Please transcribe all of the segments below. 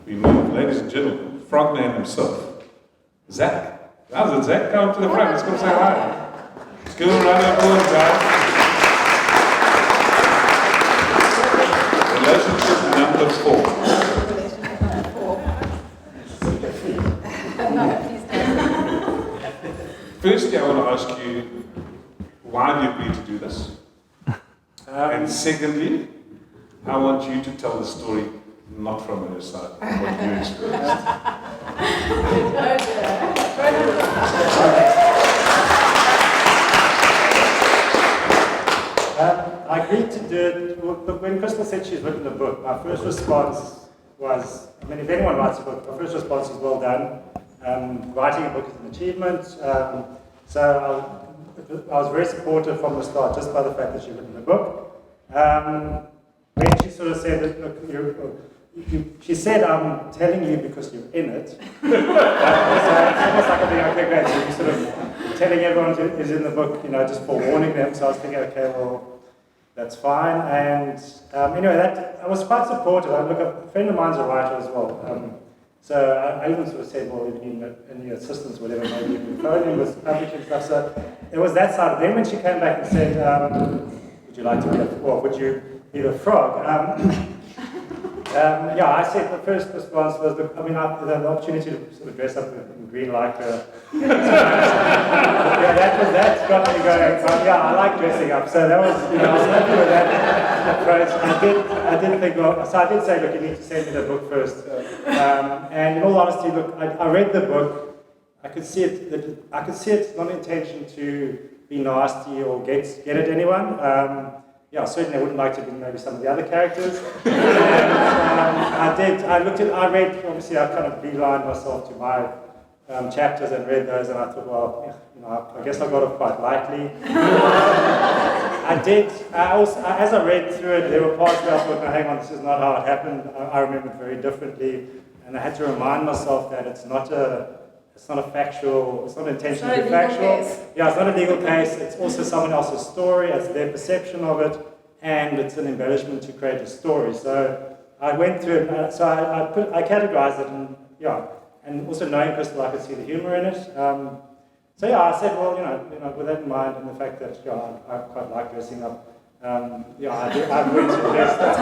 We move, ladies and gentlemen, Frogman himself, Zach. How's it, Zach? Come to the front. Let's go say hi. Let's give him a round of applause, guys. Relationship number 4. Firstly, I want to ask you, why do you agree to do this? And secondly, I want you to tell the story not from her side, what you experienced. I agreed to do it. Look, when Krystal said she's written a book, my first response was, I mean, if anyone writes a book, my first response is well done. Writing a book is an achievement. So I was very supportive from the start, just by the fact that she'd written a book. When she sort of said that, look, she said, I'm telling you because you're in it. So it's almost like I'm thinking, okay, great. So you're sort of telling everyone who's in the book, just forewarning them. So I was thinking, okay, well, that's fine. And anyway, I was quite supportive. Look, a friend of mine's a writer as well. So I even sort of said, well, if you need any assistance, whatever, maybe you can phone him with publishing stuff. So it was that side. Then when she came back and said, would you like to be would you be the frog? I said the first response was, the opportunity to sort of dress up in green lycra. That got me going. I like dressing up. So that was, I was happy with that approach. I did think, so I did say, look, you need to send me the book first. And in all honesty, look, I read the book. I could see it's not an intention to be nasty or get at anyone. Certainly I wouldn't like to be maybe some of the other characters. And I read, obviously I kind of beelined myself to my chapters and read those, and I thought, well, I guess I got it quite lightly. As I read through it, there were parts where I thought, no, hang on, this is not how it happened. I remember it very differently, and I had to remind myself that it's not intentionally factual. Yeah, it's not a legal case. It's also someone else's story. It's their perception of it, and it's an embellishment to create a story. So I went through it. I categorized it, and also knowing Krystal, I could see the humor in it. I said, well, with that in mind, and the fact that I quite like dressing up. I went to dress up.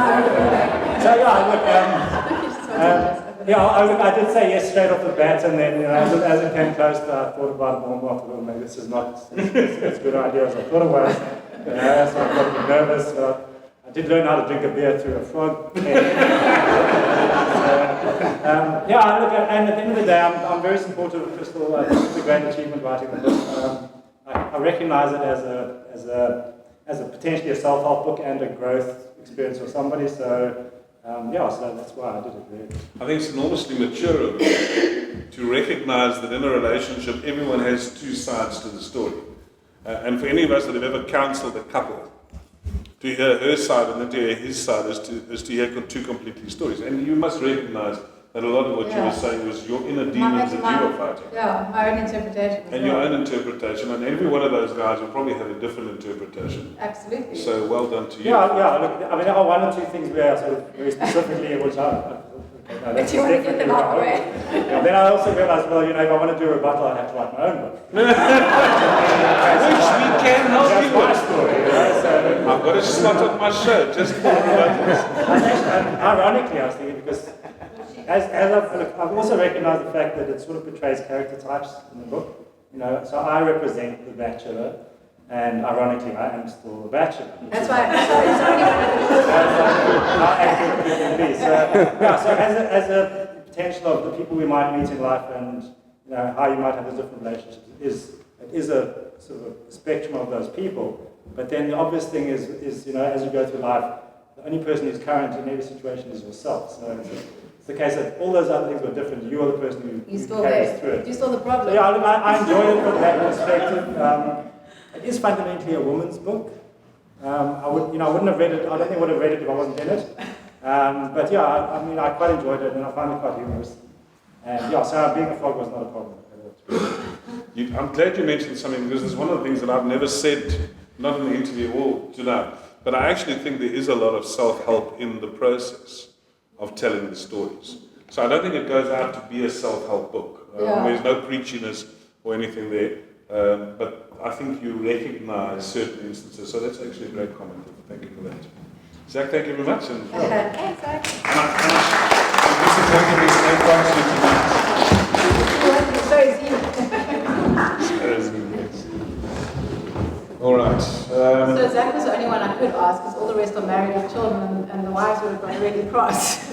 I did say yes straight off the bat, and then as it came closer, I thought about it more. I thought, maybe this is not as good an idea as I thought it was. So I got a bit nervous. I did learn how to drink a beer through a frog. And at the end of the day, I'm very supportive of Krystal. I think it's a great achievement writing the book. I recognize it as a potentially a self-help book and a growth experience for somebody. So that's why I did it. Really. I think it's enormously mature of you to recognize that in a relationship, everyone has two sides to the story. And for any of us that have ever counseled a couple, to hear her side and then to hear his side is to hear two completely stories. And you must recognize that a lot of what you were saying was your inner demons that you were fighting. Yeah, my own interpretation. And your own interpretation. And every one of those guys will probably have a different interpretation. Absolutely. So well done to you. Look, I mean, there are one or two things where I sort of very specifically, which if you want to get them out of the way. Then I also realized, if I want to do a rebuttal, I'd have to write my own book. Which we can help you with. That's my story, I've got a slot on my show just for rebuttals. Ironically, I was thinking, because I've also recognized the fact that it sort of portrays character types in the book. So I represent the bachelor, and ironically, I am still a bachelor. That's why it's only how accurate it can be. So as a potential of the people we might meet in life, and how you might have those different relationships, it is a sort of a spectrum of those people. But then the obvious thing is as you go through life, the only person who's current in every situation is yourself. So it's the case that all those other things were different. You are the person who carries through it. You saw the problem. So I enjoy it from that perspective. It is fundamentally a woman's book. I wouldn't have read it. I don't think I would have read it if I wasn't in it. I quite enjoyed it, and I found it quite humorous. And so being a frog was not a problem. I'm glad you mentioned something, because it's one of the things that I've never said, not in the interview or tonight, but I actually think there is a lot of self-help in the process of telling the stories. So I don't think it goes out to be a self-help book. Yeah. There's no preachiness or anything there. But I think you recognize certain instances. So that's actually a great comment. Thank you for that. Zach, thank you very much. And, Thanks, Zach. this is going to be the main function So is you. tonight. All right. So Zach was the only one I could ask, because all the rest are married with children, and the wives would have got really cross.